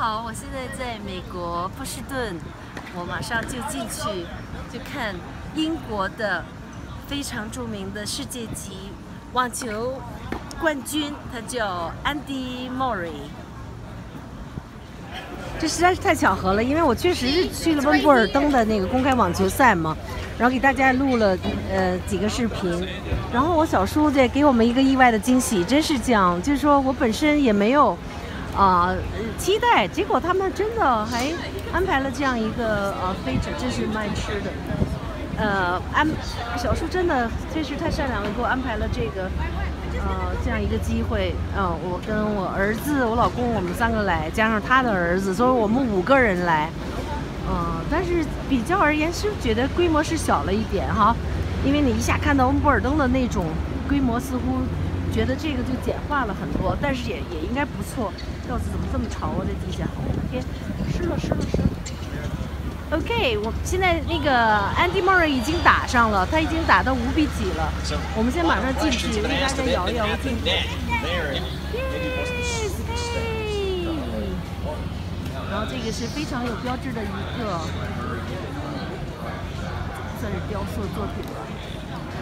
好，我现在在美国波士顿，我马上就进去就看英国的非常著名的世界级网球冠军，他叫 Andy Murray。这实在是太巧合了，因为我确实是去了温布尔登的那个公开网球赛嘛，然后给大家录了几个视频，然后我小叔这给我们一个意外的惊喜，真是这样，就是说我本身也没有期待，结果他们真的还安排了这样一个非常真是蛮吃的，小叔真的真是太善良了，给我安排了这个这样一个机会，我跟我儿子、我老公，我们3个来，加上他的儿子，所以我们5个人来，但是比较而言是觉得规模是小了一点哈，因为你一下看到温布尔登的那种规模，似乎觉得这个就简化了很多，但是也应该不错。调子怎么这么潮啊？这地下，我的天，湿了。OK， 我现在那个 Andy Murray 已经打上了，他已经打到5比几了。我们先马上进去，为大家摇一摇进去。然后这个是非常有标志的一个，算是雕塑作品了。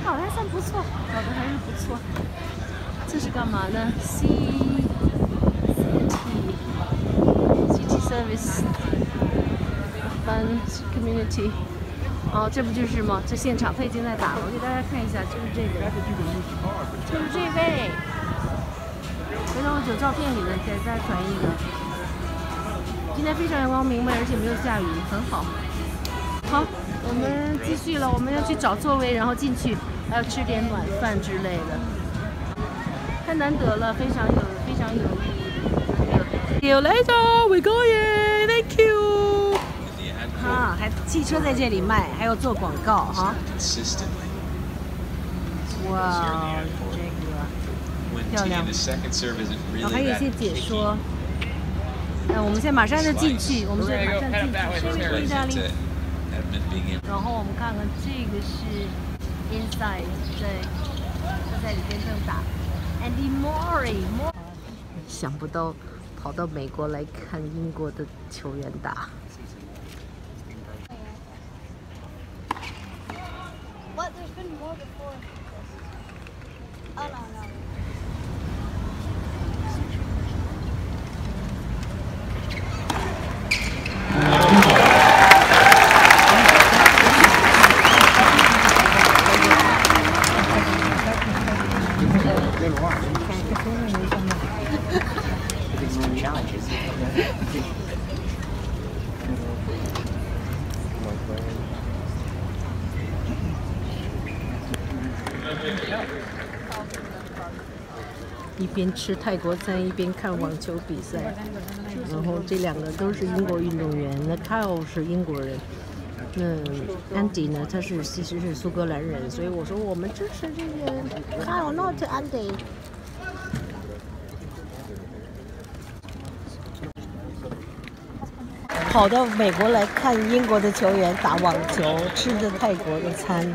好，还算不错，搞得还是不错。这是干嘛呢 ？City Service Fund Community。这不就是吗？这现场他已经在打了，我给大家看一下，就是这个，就是这位。回头我有照片给大家传一个。今天非常阳光明媚，而且没有下雨，很好。好，我们继续了，我们要去找座位，然后进去，还要吃点暖饭之类的。太难得了，非常有意义。See you later, we're going. Thank you. 还汽车在这里卖，还有做广告哈。哇，这个漂亮。然后还有一些解说。我们现在马上就进去，我们现在马上进去，意大利。然后我们看看这个是 inside， 对，他在里边正打 Andy Murray。想不到跑到美国来看英国的球员打。What? There's been more before. Oh no. 一边吃泰国餐一边看网球比赛，然后这2个都是英国运动员。那 Kyle 是英国人，Andy 呢，他其实是苏格兰人，所以我说我们支持这个 Kyle not Andy。跑到美国来看英国的球员打网球，吃着泰国的餐。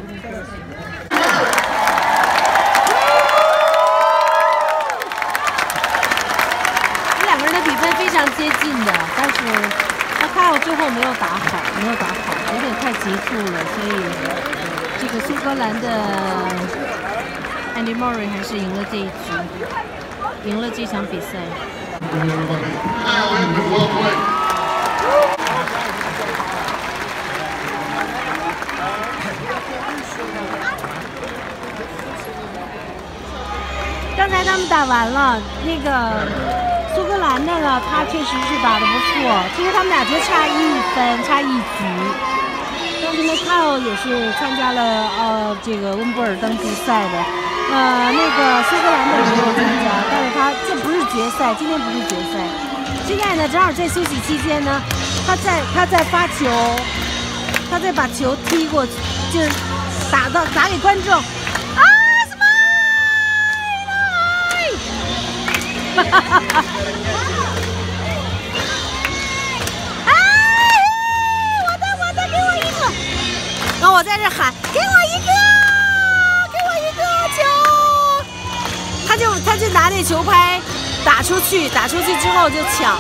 非常接近的，但是Kyle最后没有打好，有点太急促了，所以这个苏格兰的 Andy Murray 还是赢了这一局，赢了这场比赛。刚才他们打完了，那个。苏格兰的呢，他确实是打得不错，其实他们俩就差1分，差1局。但是呢，Kyle也是参加了这个温布尔登比赛的，那个苏格兰的也没有参加，但是这不是决赛，今天不是决赛。现在呢，正好在休息期间呢，他在发球，他在把球踢过去，就是打给观众。我的，给我一个！然后我在这喊，给我一个球！他就拿那球拍打出去之后就抢。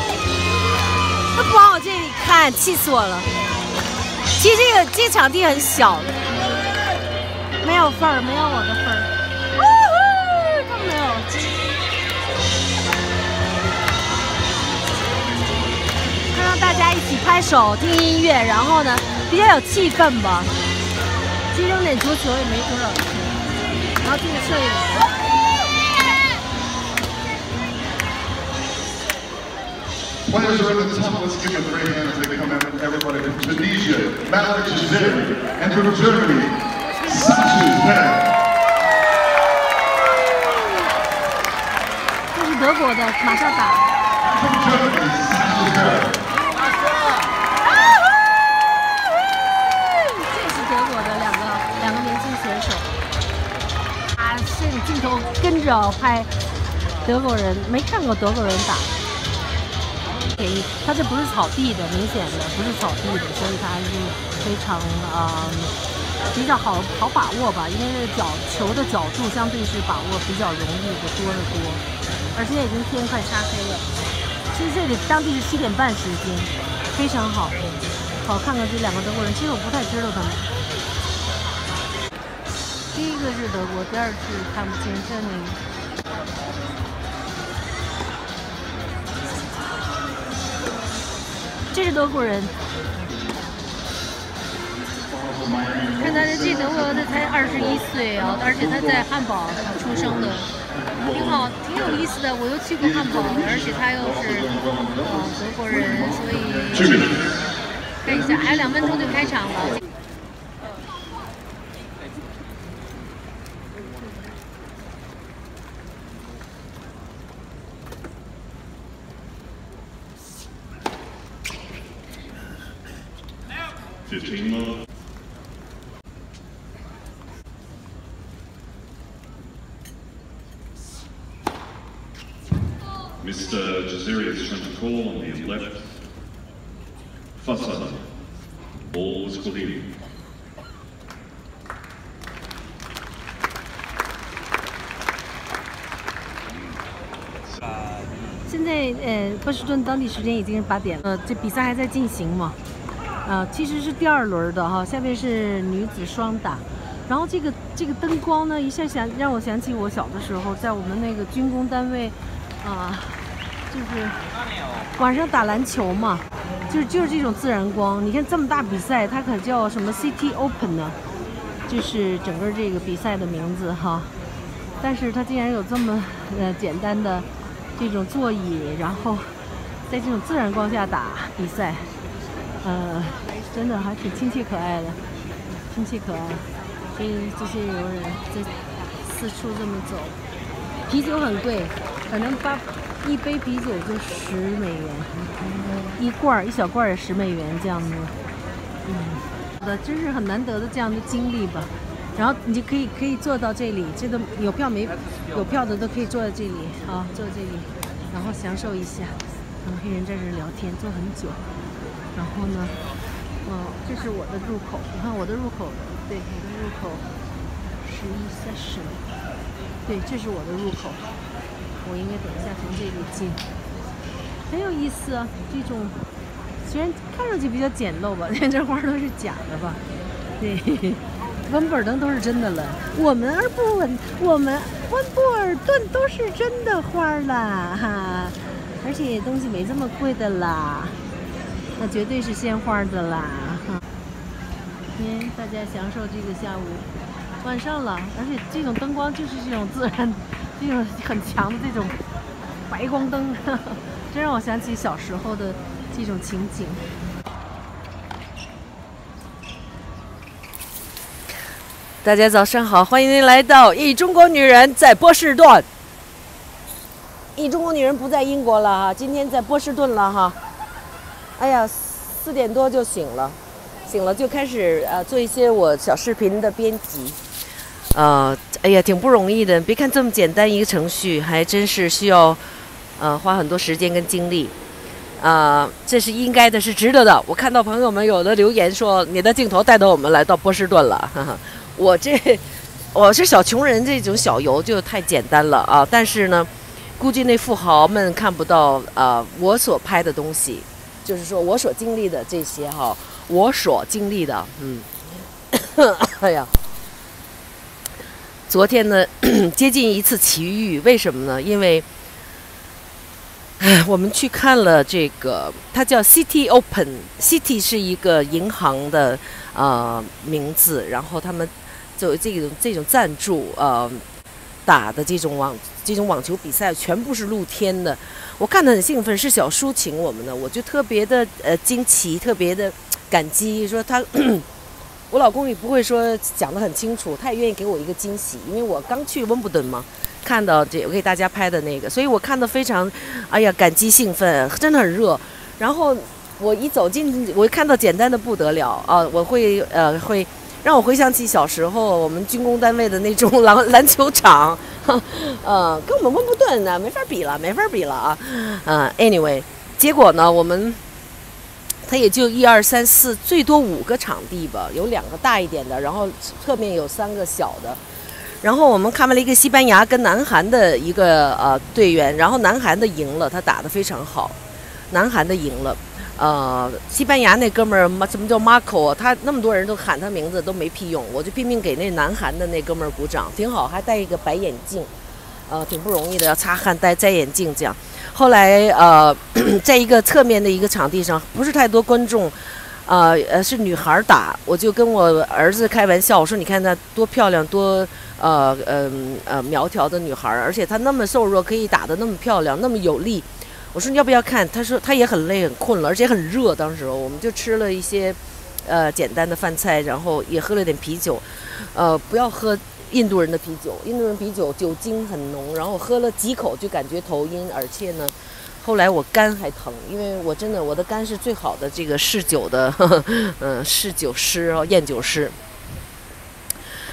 看，气死我了！其实这个场地很小，没有份儿，没有我的份儿。他没有。看到大家一起拍手、听音乐，然后呢，比较有气氛吧。其实扔点足球也没多少钱。然后这个摄影。 Players are at the top. Let's give a great hand as they come in. Everybody from Tunisia, Malik Jaziri, and from Germany, Sasha Zverev. 这是德国的，马上打。From Germany, Sasha Zverev. 这是德国的两个年轻选手。啊，摄影镜头跟着拍德国人，没看过德国人打。 便宜，它这不是草地的，明显的不是草地的，所以它还是非常比较好把握吧，因为球的角度相对是把握比较容易的多得多。而现在已经天快擦黑了，其实这里当地是7点半时间，非常好，好看看这两个德国人，其实我不太知道他们。第一个是德国，第二是看不清这里。 这是德国人，看他这德国的才21岁啊，而且他在汉堡出生的，挺好，挺有意思的。我又去过汉堡，而且他又是德国人，所以看一下，还有2分钟就开场了。 15 more. Mr. Jaziri is trying to call on the left. Fassad. Ball was called in. 现在波士顿当地时间已经是8点了，这比赛还在进行嘛。 其实是第2轮的哈，下面是女子双打，然后这个灯光呢，一下让我想起我小的时候，在我们那个军工单位，就是晚上打篮球嘛，就是这种自然光。你看这么大比赛，它可叫什么 City Open 呢？就是整个这个比赛的名字哈。但是它竟然有这么简单的这种座椅，然后在这种自然光下打比赛。 真的还挺亲切可爱的，亲切可爱。这些游人在四处这么走，啤酒很贵，反正一杯啤酒就10美元，一小罐也10美元这样子。真是很难得的这样的经历吧。然后你就可以坐到这里，这都有票的都可以坐在这里啊，坐这里，然后享受一下。黑人在这聊天，坐很久。 然后呢，这是我的入口，你看我的入口，对，我的入口11 session， 对，这是我的入口，我应该等一下从这里进，很有意思啊，这种虽然看上去比较简陋吧，但这花都是假的吧，对，温布尔登都是真的了，我们温布尔顿都是真的花啦，哈，而且东西没这么贵的啦。 那绝对是鲜花的啦！大家享受这个下午，晚上了，而且这种灯光就是这种自然，这种很强的这种白光灯，真让我想起小时候的这种情景。大家早上好，欢迎您来到一中国女人在波士顿。一中国女人不在英国了哈，今天在波士顿了哈。 哎呀，4点多就醒了就开始做一些我小视频的编辑，哎呀，挺不容易的。别看这么简单一个程序，还真是需要花很多时间跟精力，这是应该的，是值得的。我看到朋友们有的留言说，你的镜头带到我们来到波士顿了，哈哈，我是小穷人，这种小游就太简单了啊。但是呢，估计那富豪们看不到我所拍的东西。就是说我所经历的这些哈，我所经历的，哎呀，昨天呢接近一次奇遇，为什么呢？因为，我们去看了这个，它叫 City Open，City 是一个银行的名字，然后他们作为这种赞助打的这种网球比赛全部是露天的，我看得很兴奋，是小叔请我们的，我就特别的惊奇，特别的感激，说他我老公也不会说讲得很清楚，他也愿意给我一个惊喜，因为我刚去温布顿嘛，看到这我给大家拍的那个，所以我看得非常，哎呀，感激兴奋，真的很热。然后我一走进，我看到简单的不得了啊，我会让我回想起小时候我们军工单位的那种篮球场，跟我们温布顿呢没法比了啊，anyway， 结果呢它也就1、2、3、4，最多5个场地吧，有2个大一点的，然后侧面有3个小的。然后我们看完了一个西班牙跟南韩的一个队员，然后南韩的赢了，他打得非常好，南韩的赢了。西班牙那哥们儿什么叫 Marco 啊？他那么多人都喊他名字都没屁用，我就拼命给那南韩的那哥们儿鼓掌，挺好，还戴一个白眼镜，挺不容易的，要擦汗摘眼镜这样。后来在一个侧面的一个场地上，不是太多观众，是女孩打，我就跟我儿子开玩笑，我说你看她多漂亮，多苗条的女孩，而且她那么瘦弱，可以打得那么漂亮，那么有力。我说你要不要看？他说他也很累很困了，而且很热。当时我们就吃了一些简单的饭菜，然后也喝了点啤酒。不要喝印度人的啤酒，印度人啤酒酒精很浓，然后喝了几口就感觉头晕，而且呢，后来我肝还疼，因为我的肝是最好的这个嗜酒的，嗜酒师厌酒师。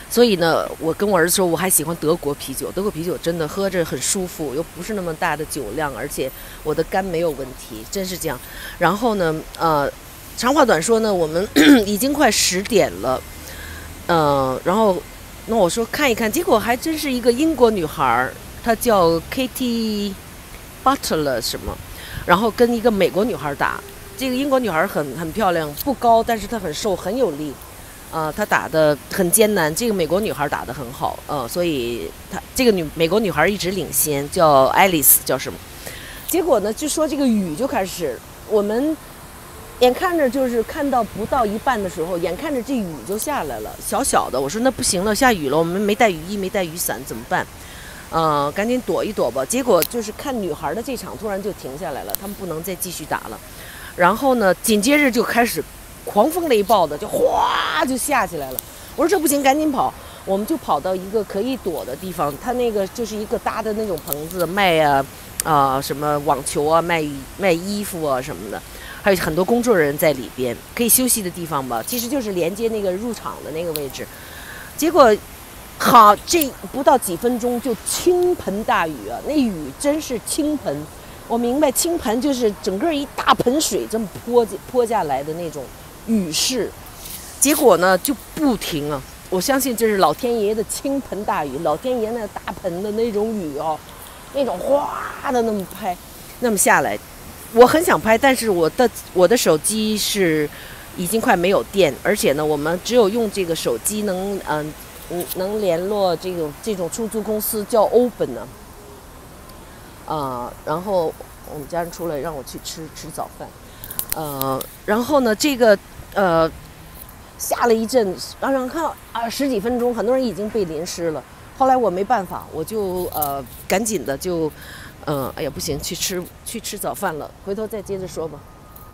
所以呢，我跟我儿子说，我还喜欢德国啤酒。德国啤酒真的喝着很舒服，又不是那么大的酒量，而且我的肝没有问题，真是这样。然后呢，长话短说呢，我们已经快10点了，然后那我说看一看，结果还真是一个英国女孩，她叫 Katie Butler 什么，然后跟一个美国女孩打。这个英国女孩很漂亮，不高，但是她很瘦，很有力。她打得很艰难，这个美国女孩打得很好，所以这个美国女孩一直领先，叫爱丽丝，叫什么？结果呢，就说这个雨就开始，我们眼看着就是看到不到一半的时候，眼看着这雨就下来了，小小的，我说那不行了，下雨了，我们没带雨衣，没带雨伞，怎么办？赶紧躲一躲吧。结果就是看女孩的这场突然就停下来了，他们不能再继续打了。然后呢，紧接着就开始狂风雷暴的，就哗就下起来了。我说这不行，赶紧跑。我们就跑到一个可以躲的地方，他那个就是一个搭的那种棚子，卖什么网球啊，卖衣服啊什么的，还有很多工作人员在里边，可以休息的地方吧，其实就是连接那个入场的那个位置。结果好，这不到几分钟就倾盆大雨啊，那雨真是倾盆。我明白倾盆就是整个一大盆水这么泼下来的那种雨势，结果呢就不停啊！我相信这是老天爷的倾盆大雨，老天爷那大盆的那种雨哦，那种哗的那么下来，我很想拍，但是我的手机是已经快没有电，而且呢，我们只有用这个手机能联络这种出租公司叫 Open 呢。然后我们家人出来让我去吃早饭，然后呢，这个下了一阵，让人看10几分钟，很多人已经被淋湿了。后来我没办法，我就赶紧的就，哎呀不行，去吃早饭了，回头再接着说吧。